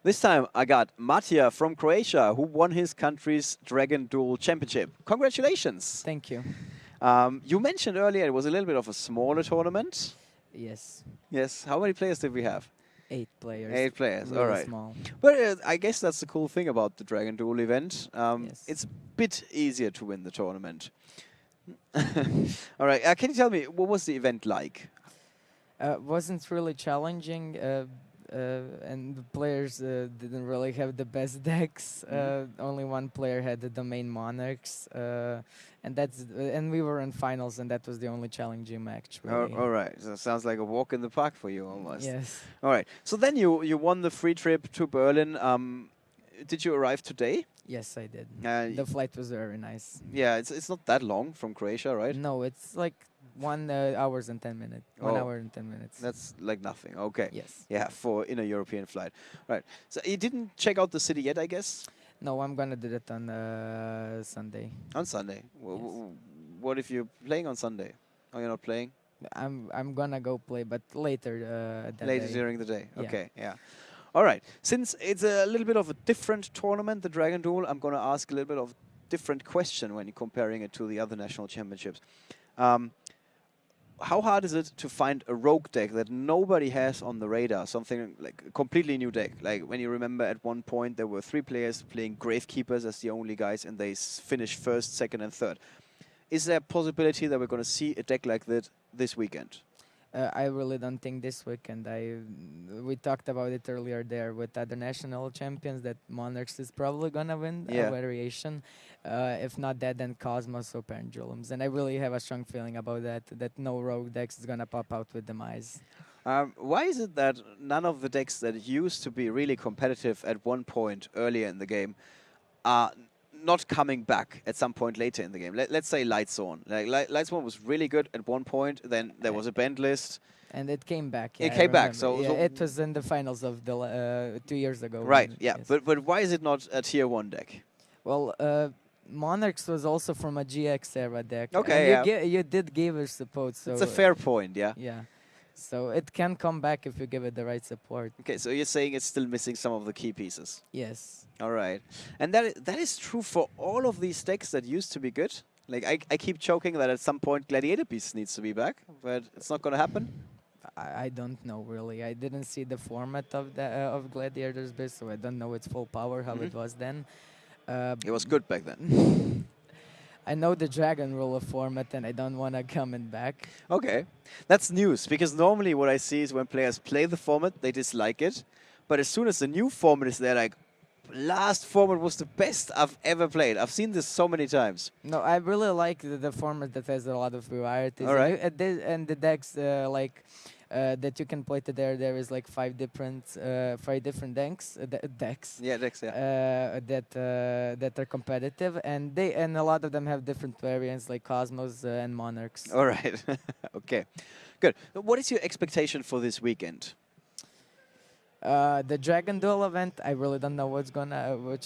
This time I got Matija from Croatia, who won his country's Dragon Duel Championship. Congratulations! Thank you. You mentioned earlier it was a little bit of a smaller tournament. Yes. Yes. How many players did we have? 8 players. 8 players. Really All right. small. But I guess that's the cool thing about the Dragon Duel event. Yes. It's a bit easier to win the tournament. All right. Can you tell me, what was the event like? Wasn't really challenging, and the players didn't really have the best decks. Only one player had the domain monarchs, and we were in finals, and that was the only challenging match. Really. All right. So sounds like a walk in the park for you almost. Yes. All right. So then you won the free trip to Berlin. Did you arrive today? Yes, I did. The flight was very nice. Yeah, it's not that long from Croatia, right? No, it's like 1 hours and 10 minutes. 1 hour and 10 minutes. That's like nothing. Okay. Yes. Yeah, in a European flight. Right. So you didn't check out the city yet, I guess? No, I'm gonna do that on Sunday. On Sunday. Yes. What if you're playing on Sunday? Or you're not playing? I'm gonna go play, but later. Later day. during the day. Yeah. Okay. Yeah. All right. Since it's a little bit of a different tournament, the Dragon Duel, I'm going to ask a little bit of different question when you're comparing it to the other national championships. How hard is it to find a rogue deck that nobody has on the radar, something like a completely new deck? Like when you remember at one point there were 3 players playing Gravekeepers as the only guys, and they finished first, second, and third. Is there a possibility that we're going to see a deck like that this weekend? I really don't think this weekend. We talked about it earlier there with other national champions that Monarchs is probably gonna win a variation. If not that, then Cosmos or Pendulums. And I really have a strong feeling about that. That no rogue decks is gonna pop out with Demise. Why is it that none of the decks that used to be really competitive at one point earlier in the game are not coming back at some point later in the game? Let's say Lightsworn. Like Lightsworn was really good at one point, then there was a banned list. And it came back. Yeah, it came back. So it was in the finals of the 2 years ago. Right, yeah. Yes. But why is it not a tier 1 deck? Well, Monarchs was also from a GX era deck. Okay, and you did give it support. So it's a fair point, yeah? Yeah. So it can come back if you give it the right support. Okay, so you're saying it's still missing some of the key pieces. Yes. All right. And that is true for all of these decks that used to be good. Like, I keep joking that at some point Gladiator Beast needs to be back, but it's not going to happen. I don't know, really. I didn't see the format of of Gladiator's Beast, so I don't know its full power, how it was then. It was good back then. I know the Dragon Ruler format, and I don't want to come in back. Okay. That's news, because normally what I see is when players play the format, they dislike it. But as soon as the new format is there, like, last format was the best I've ever played. I've seen this so many times. No, I really like the format that has a lot of varieties. All right. And the decks, that you can play to there is like 5 different decks. Decks. Yeah, decks. Yeah. That are competitive, and a lot of them have different variants like Cosmos and Monarchs. All right. Okay. Good. What is your expectation for this weekend? The Dragon Duel event, I really don't know which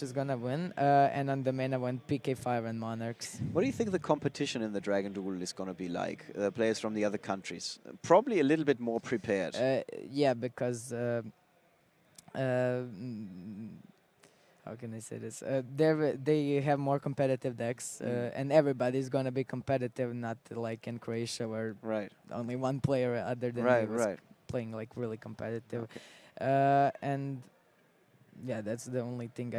is gonna win. And on the main event, PK5 and Monarchs. What do you think the competition in the Dragon Duel is going to be like? Players from the other countries, probably a little bit more prepared. Yeah, because how can I say this? They have more competitive decks, and everybody's gonna be competitive, not like in Croatia where only one player other than me was playing like really competitive. Okay. And yeah, that's the only thing.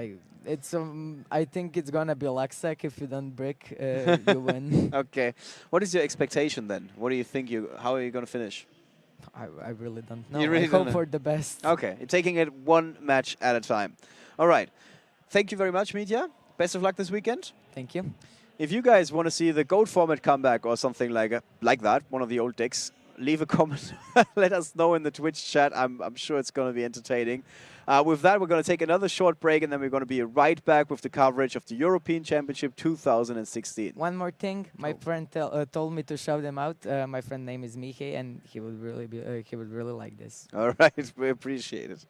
I think it's gonna be luck sack. If you don't brick, you win. Okay. What is your expectation then? What do you think how are you gonna finish? I really don't know. You really I hope for the best. Okay, you're taking it one match at a time. All right. Thank you very much, Matija. Best of luck this weekend. Thank you. If you guys want to see the GOAT format come back or something like that, one of the old decks, leave a comment. Let us know in the Twitch chat. I'm sure it's going to be entertaining. With that, we're going to take another short break, and then we're going to be right back with the coverage of the European Championship 2016. One more thing, my friend told me to shout him out. My friend name is Mihe, and he would really like this. All right, we appreciate it.